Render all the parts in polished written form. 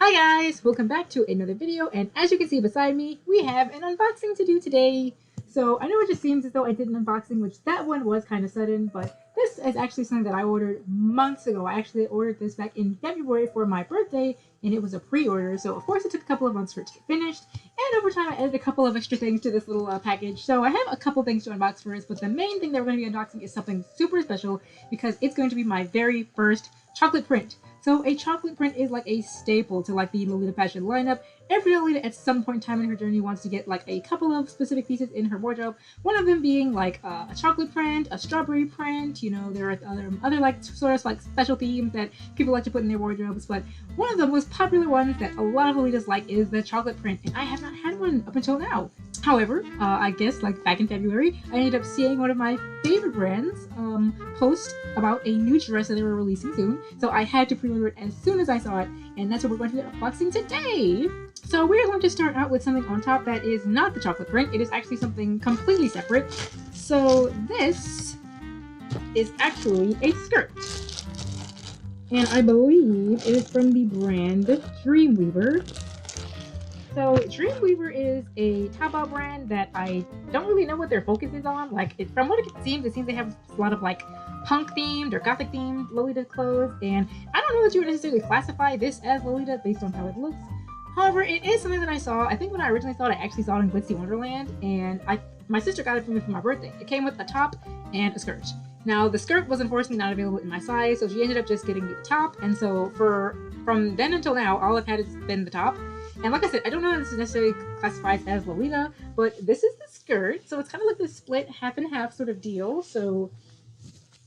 Hi guys, welcome back to another video, and as you can see beside me, we have an unboxing to do today. So I know it just seems as though I did an unboxing, which that one was kind of sudden, but this is actually something that I ordered months ago. I actually ordered this back in February for my birthday, and it was a pre-order, so of course it took a couple of months for it to get finished, and over time I added a couple of extra things to this little package. So I have a couple things to unbox first, but the main thing that we're going to be unboxing is something super special because it's going to be my very first chocolate print. So a chocolate print is like a staple to like the Lolita fashion lineup. Every Lolita at some point in time in her journey wants to get like a couple of specific pieces in her wardrobe. One of them being like a chocolate print, a strawberry print. You know, there are other like sort of like special themes that people like to put in their wardrobes. But one of the most popular ones that a lot of Lolitas like is the chocolate print, and I have not had one up until now. However, I guess like back in February, I ended up seeing one of my favorite brands post about a new dress that they were releasing soon. So I had to pre-order it as soon as I saw it, and that's what we're going to be unboxing today. So we're going to start out with something on top that is not the chocolate print. It is actually something completely separate. So this is actually a skirt. And I believe it is from the brand Dreamweaver. So Dreamweaver is a Taobao brand that I don't really know what their focus is on. Like, from what it seems they have a lot of like punk themed or gothic themed Lolita clothes, and I don't know that you would necessarily classify this as Lolita based on how it looks. However, it is something that I saw. I think when I originally saw it, I actually saw it in Glitzy Wonderland, and my sister got it for me for my birthday. It came with a top and a skirt. Now, the skirt was unfortunately not available in my size, so she ended up just getting me the top, and so from then until now, all I've had has been the top. And like I said, I don't know if this is necessarily classified as Lolita, but this is the skirt, so it's kind of like this split half and half sort of deal. So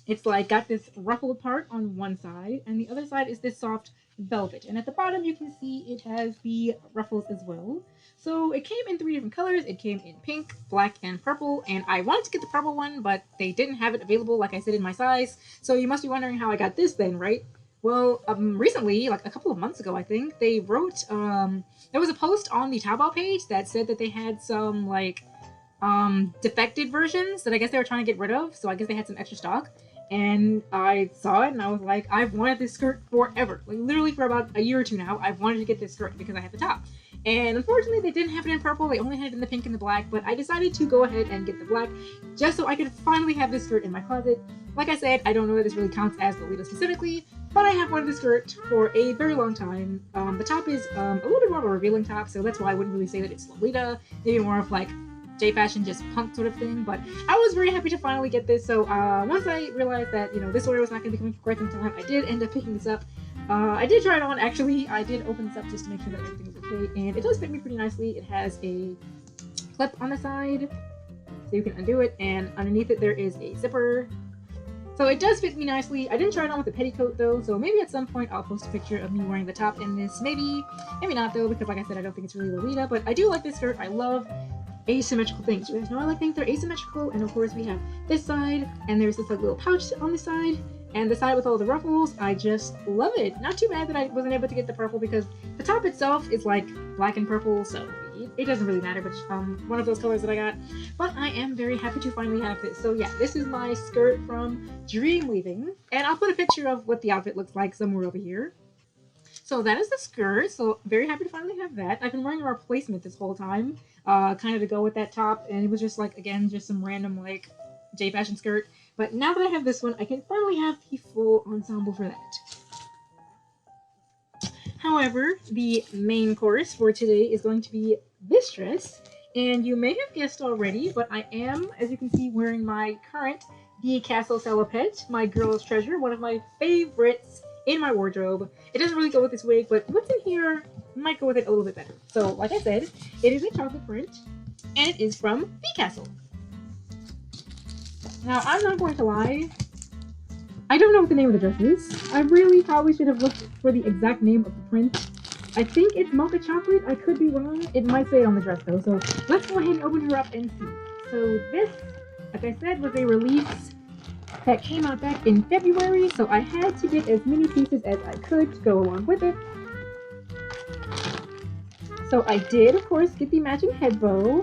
it's like got this ruffled part on one side, and the other side is this soft velvet. And at the bottom, you can see it has the ruffles as well. So it came in 3 different colors. It came in pink, black, and purple. And I wanted to get the purple one, but they didn't have it available, like I said, in my size. So you must be wondering how I got this then, right? Well, recently, like a couple of months ago, I think, they wrote, there was a post on the Taobao page that said that they had some, like, defected versions that I guess they were trying to get rid of. So I guess they had some extra stock. And I saw it and I was like, I've wanted this skirt forever. Like, literally for about a year or two now, I've wanted to get this skirt because I had the top. And unfortunately, they didn't have it in purple. They only had it in the pink and the black. But I decided to go ahead and get the black just so I could finally have this skirt in my closet. Like I said, I don't know if this really counts as Lolita specifically, but I have wanted this skirt for a very long time. The top is a little bit more of a revealing top, so that's why I wouldn't really say that it's Lolita. Maybe more of like J-fashion, just punk sort of thing. But I was very happy to finally get this. So once I realized that, you know, this order was not going to be coming for quite some time, I did end up picking this up. I did try it on, actually. I did open this up just to make sure that everything was okay, and it does fit me pretty nicely. It has a clip on the side, so you can undo it, and underneath it there is a zipper. So it does fit me nicely. I didn't try it on with a petticoat though, so maybe at some point I'll post a picture of me wearing the top in this. Maybe not though, because like I said, I don't think it's really Lolita, but I do like this skirt. I love asymmetrical things. You guys know I like things that are asymmetrical, and of course we have this side, and there's this like little pouch on the side, and the side with all the ruffles. I just love it. Not too bad that I wasn't able to get the purple because the top itself is like black and purple, so it doesn't really matter which one of those colors that I got. But I am very happy to finally have this. So yeah, this is my skirt from Dreamweaving, and I'll put a picture of what the outfit looks like somewhere over here. So that is the skirt. So very happy to finally have that. I've been wearing a replacement this whole time, kind of to go with that top, and it was just like, again, just some random like J-fashion skirt. But now that I have this one, I can finally have the full ensemble for that. However, the main course for today is going to be this dress, and you may have guessed already, but I am, as you can see, wearing my current Vcastle Salopette, my girl's treasure, one of my favorites in my wardrobe. It doesn't really go with this wig, but what's in here might go with it a little bit better. So, like I said, it is a chocolate print, and it is from Vcastle. Now, I'm not going to lie, I don't know what the name of the dress is. I really probably should have looked for the exact name of the print. I think it's Mocha Chocolate. I could be wrong. It might say it on the dress though, so let's go ahead and open her up and see. So this, like I said, was a release that came out back in February, so I had to get as many pieces as I could to go along with it. So I did, of course, get the matching head bow,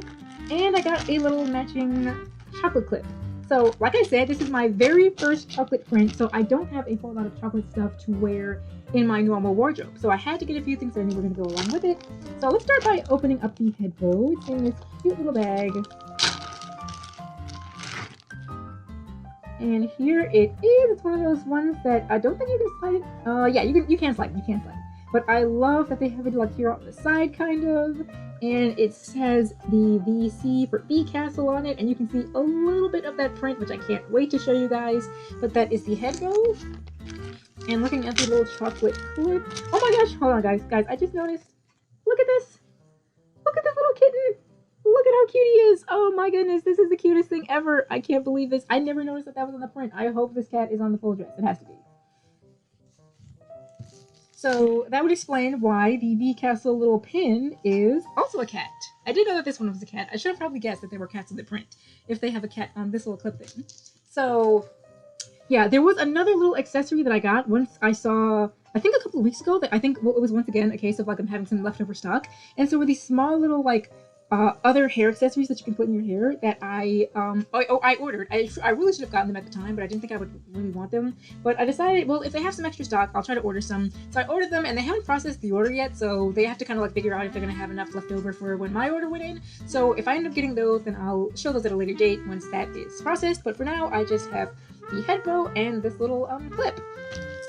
and I got a little matching chocolate clip. So, like I said, this is my very first chocolate print, so I don't have a whole lot of chocolate stuff to wear in my normal wardrobe. So I had to get a few things that I knew were going to go along with it. So let's start by opening up the head bow. It's in this cute little bag. And here it is. It's one of those ones that I don't think you can slide it. Yeah, you can slide it. You can slide it. But I love that they have it like here on the side, kind of. And it says the VC for Vcastle on it. And you can see a little bit of that print, which I can't wait to show you guys. But that is the head bow. And looking at the little chocolate clip. Oh my gosh, hold on guys. Guys, I just noticed. Look at this. Look at this little kitten. Look at how cute he is. Oh my goodness, this is the cutest thing ever. I can't believe this. I never noticed that was on the print. I hope this cat is on the full dress. It has to be. So that would explain why the Vcastle little pin is also a cat. I did know that this one was a cat. I should have probably guessed that there were cats in the print if they have a cat on this little clip thing. So yeah, there was another little accessory that I got once I saw, I think a couple of weeks ago, that I think it was once again a case of like I'm having some leftover stock. And so were these small little like other hair accessories that you can put in your hair that I ordered. I really should have gotten them at the time, but I didn't think I would really want them. But I decided, well, if they have some extra stock, I'll try to order some. So I ordered them, and they haven't processed the order yet, so they have to kind of like figure out if they're going to have enough left over for when my order went in. So if I end up getting those, then I'll show those at a later date once that is processed. But for now, I just have the head bow and this little clip.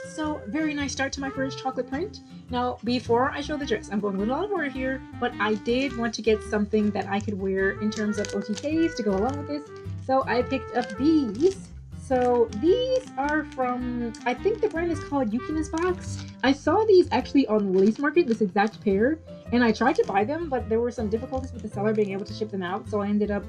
So very nice start to my first chocolate print. Now, before I show the dress, I'm going a little out of order here, but I did want to get something that I could wear in terms of OTKs to go along with this. So I picked up these. So these are from, I think the brand is called Yuki's Box. I saw these actually on Lace Market, this exact pair, and I tried to buy them, but there were some difficulties with the seller being able to ship them out, so I ended up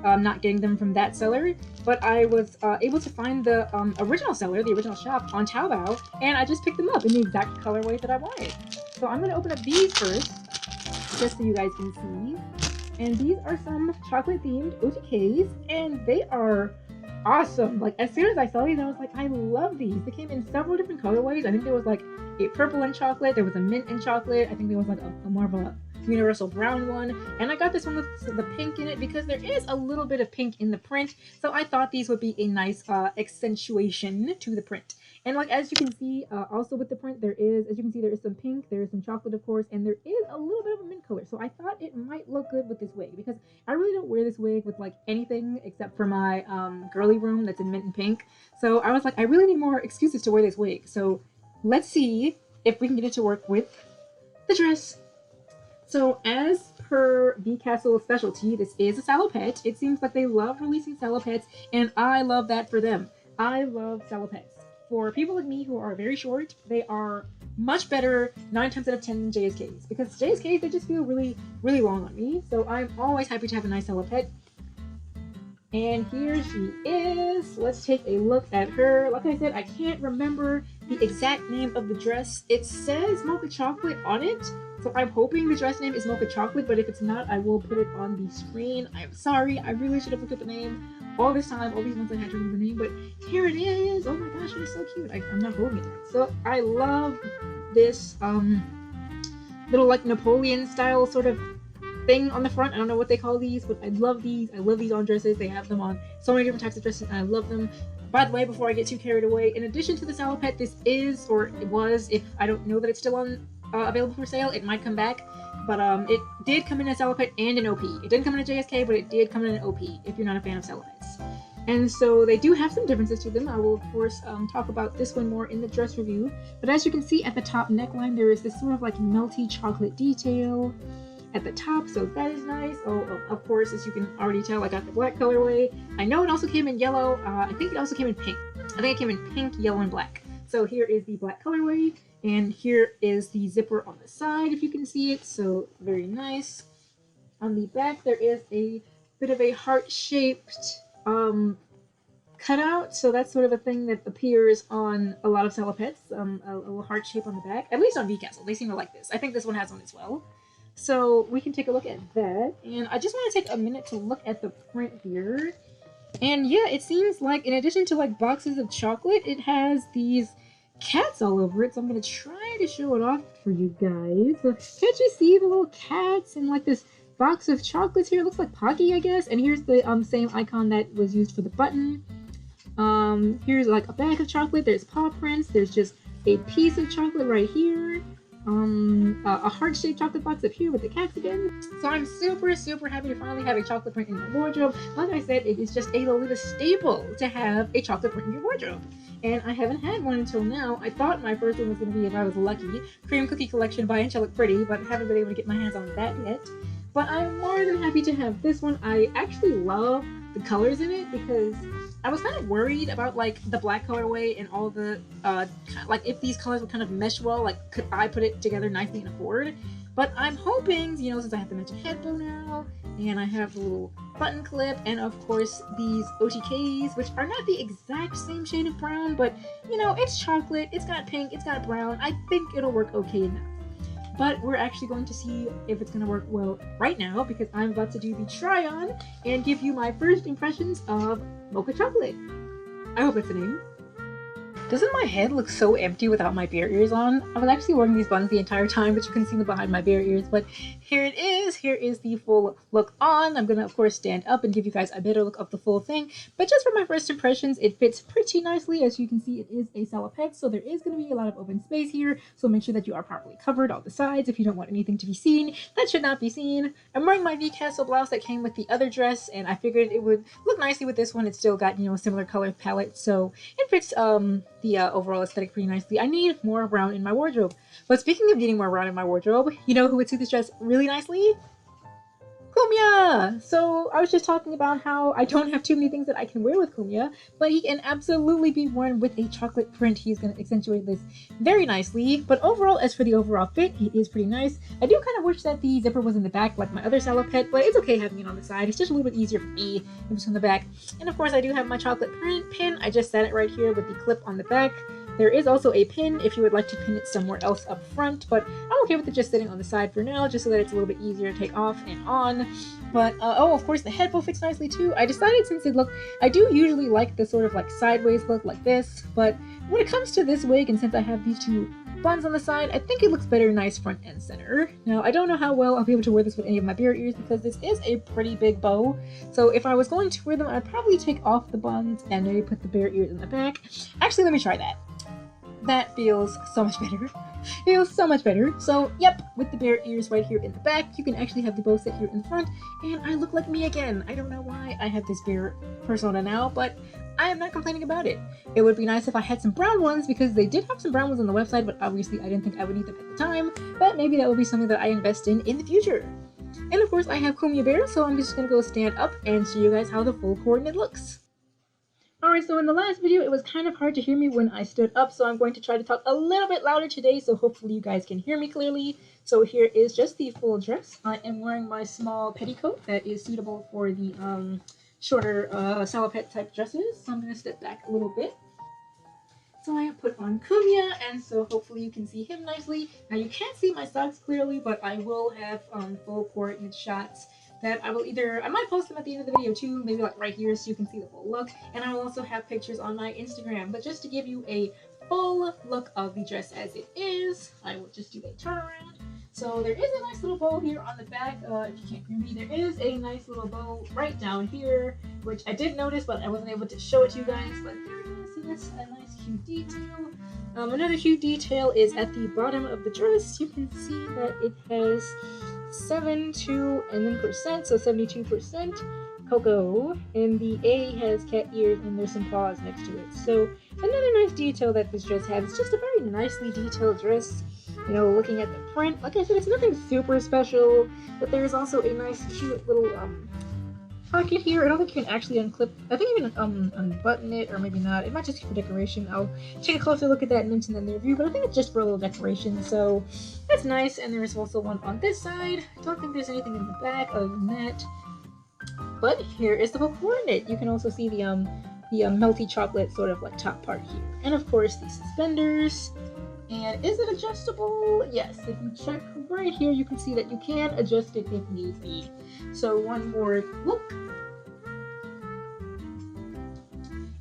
not getting them from that seller. But I was able to find the original seller, the original shop, on Taobao, and I just picked them up in the exact colorway that I wanted. So I'm going to open up these first, just so you guys can see. And these are some chocolate-themed OTKs, and they are awesome. Like, as soon as I saw these, I was like, I love these. They came in several different colorways. I think there was like a purple and chocolate, there was a mint and chocolate, I think there was like a more of a universal brown one, and I got this one with the pink in it because there is a little bit of pink in the print, so I thought these would be a nice accentuation to the print. And like, as you can see, also with the print, there is, as you can see, there is some pink, there is some chocolate, of course, and there is a little bit of a mint color. So I thought it might look good with this wig, because I really don't wear this wig with like anything except for my girly room that's in mint and pink. So I was like, I really need more excuses to wear this wig. So let's see if we can get it to work with the dress. So as per Vcastle's specialty, this is a salopette. It seems like they love releasing salopettes, and I love that for them. I love salopettes. For people like me who are very short, they are much better 9 times out of 10 than JSKs, because JSKs, they just feel really, really long on me. So I'm always happy to have a nice salopette. And here she is. Let's take a look at her. Like I said, I can't remember the exact name of the dress. It says Mocha Chocolate on it, so I'm hoping the dress name is Mocha Chocolate, but if it's not, I will put it on the screen. I'm sorry, I really should have looked at the name all this time. All these months I had to remember the name, but here it is. Oh my gosh, it is so cute. I'm not holding it right. So I love this little like Napoleon style sort of thing on the front. I don't know what they call these, but I love these. I love these on dresses. They have them on so many different types of dresses, and I love them. By the way, before I get too carried away, in addition to the salopette, this is, or it was, if I don't know that it's still on available for sale, it might come back, but it did come in a salopette and an OP. It didn't come in a JSK, but it did come in an OP if you're not a fan of salopettes. And so they do have some differences to them. I will of course talk about this one more in the dress review, but as you can see at the top neckline, there is this sort of like melty chocolate detail at the top, so that is nice. Oh, of course, as you can already tell, I got the black colorway. I know it also came in yellow. I think it also came in pink. I think it came in pink, yellow, and black. So here is the black colorway, and here is the zipper on the side, if you can see it. So very nice. On the back, there is a bit of a heart-shaped cutout. So that's sort of a thing that appears on a lot of salopettes. A little heart shape on the back, at least on Vcastle. They seem to like this. I think this one has one as well. So we can take a look at that. And I just want to take a minute to look at the print here. And yeah, it seems like in addition to like boxes of chocolate, it has these cats all over it. So I'm going to try to show it off for you guys. So can't you see the little cats and like this box of chocolates here? It looks like Pocky, I guess. And here's the same icon that was used for the button. Here's like a bag of chocolate. There's paw prints. There's just a piece of chocolate right here, a heart-shaped chocolate box up here with the cats again. So I'm super happy to finally have a chocolate print in my wardrobe. Like I said, it is just a Lolita staple to have a chocolate print in your wardrobe. And I haven't had one until now. I thought my first one was going to be, if I was lucky, Cream Cookie Collection by Angelic Pretty, but haven't been able to get my hands on that yet. But I'm more than happy to have this one. I actually love the colors in it because I was kind of worried about like the black colorway and all the like if these colors would kind of mesh well, like could I put it together nicely in a Coord. But I'm hoping, you know, since I have the matching headbow now, and I have the little button clip, and of course these OTKs, which are not the exact same shade of brown, but you know, it's chocolate, it's got pink, it's got brown. I think it'll work okay enough. But we're actually going to see if it's going to work well right now, because I'm about to do the try on and give you my first impressions of Mocha Chocolate. I hope that's the name. Doesn't my head look so empty without my bear ears on? I was actually wearing these buns the entire time, but you couldn't see them behind my bear ears. But here it is. Here is the full look on. I'm going to, of course, stand up and give you guys a better look of the full thing. But just for my first impressions, it fits pretty nicely. As you can see, it is a salopette, so there is going to be a lot of open space here. So make sure that you are properly covered on the sides if you don't want anything to be seen. That should not be seen. I'm wearing my Vcastle blouse that came with the other dress, and I figured it would look nicely with this one. It's still got, you know, a similar color palette, so it fits the overall aesthetic pretty nicely. I need more brown in my wardrobe. But speaking of needing more brown in my wardrobe, you know who would suit this dress really nicely? Kumya! So I was just talking about how I don't have too many things that I can wear with Kumya, but he can absolutely be worn with a chocolate print. He's going to accentuate this very nicely. But overall, as for the overall fit, it is pretty nice. I do kind of wish that the zipper was in the back like my other salopette, but it's okay having it on the side. It's just a little bit easier for me if it's on the back. And of course, I do have my chocolate print pin. I just set it right here with the clip on the back. There is also a pin if you would like to pin it somewhere else up front, but I'm okay with it just sitting on the side for now, just so that it's a little bit easier to take off and on. But, oh, of course, the head bow fits nicely too. I decided since it looked, I do usually like the sort of like sideways look like this, but when it comes to this wig, and since I have these two buns on the side, I think it looks better nice front and center. Now, I don't know how well I'll be able to wear this with any of my bear ears because this is a pretty big bow. So if I was going to wear them, I'd probably take off the buns and maybe put the bear ears in the back. Actually, let me try that. That feels so much better. Feels so much better. So, yep, with the bear ears right here in the back, you can actually have the bow sit here in the front, and I look like me again. I don't know why I have this bear persona now, but I am not complaining about it. It would be nice if I had some brown ones, because they did have some brown ones on the website, but obviously I didn't think I would need them at the time, but maybe that will be something that I invest in the future. And of course, I have Kumya Bear, so I'm just going to go stand up and show you guys how the full coordinate looks. Alright, so in the last video, it was kind of hard to hear me when I stood up, so I'm going to try to talk a little bit louder today, so hopefully you guys can hear me clearly. So here is just the full dress. I am wearing my small petticoat that is suitable for the shorter salopette type dresses, so I'm going to step back a little bit. So I have put on Kumya, and so hopefully you can see him nicely. Now you can't see my socks clearly, but I will have full coordinate shots that I will I might post them at the end of the video too, maybe like right here so you can see the full look. And I will also have pictures on my Instagram. But just to give you a full look of the dress as it is, I will just do a turnaround. So there is a nice little bow here on the back. If you can't hear me, there is a nice little bow right down here, which I did notice, but I wasn't able to show it to you guys. But there it is. So that's a nice cute detail. Another cute detail is at the bottom of the dress. You can see that it has 7.2 and then %, so 72% cocoa, and the A has cat ears and there's some paws next to it. So another nice detail that this dress has. It's just a very nicely detailed dress. You know, looking at the print, like I said, it's nothing super special, but there's also a nice cute little pocket here. I don't think you can actually unclip. I think you can unbutton it, or maybe not. It might just be for decoration. I'll take a closer look at that and mention that in the review, but I think it's just for a little decoration, so that's nice. And there's also one on this side. I don't think there's anything in the back other than that. But here is the full coordinate. You can also see the melty chocolate sort of like top part here. And of course the suspenders. And is it adjustable? Yes, if you check right here, you can see that you can adjust it if need be. So one more look.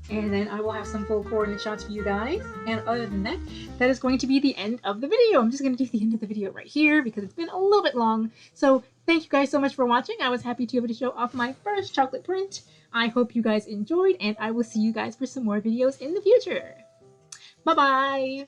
And then I will have some full coordinate shots for you guys. And other than that, that is going to be the end of the video. I'm just going to do the end of the video right here because it's been a little bit long. So thank you guys so much for watching. I was happy to be able to show off my first chocolate print. I hope you guys enjoyed, and I will see you guys for some more videos in the future. Bye-bye!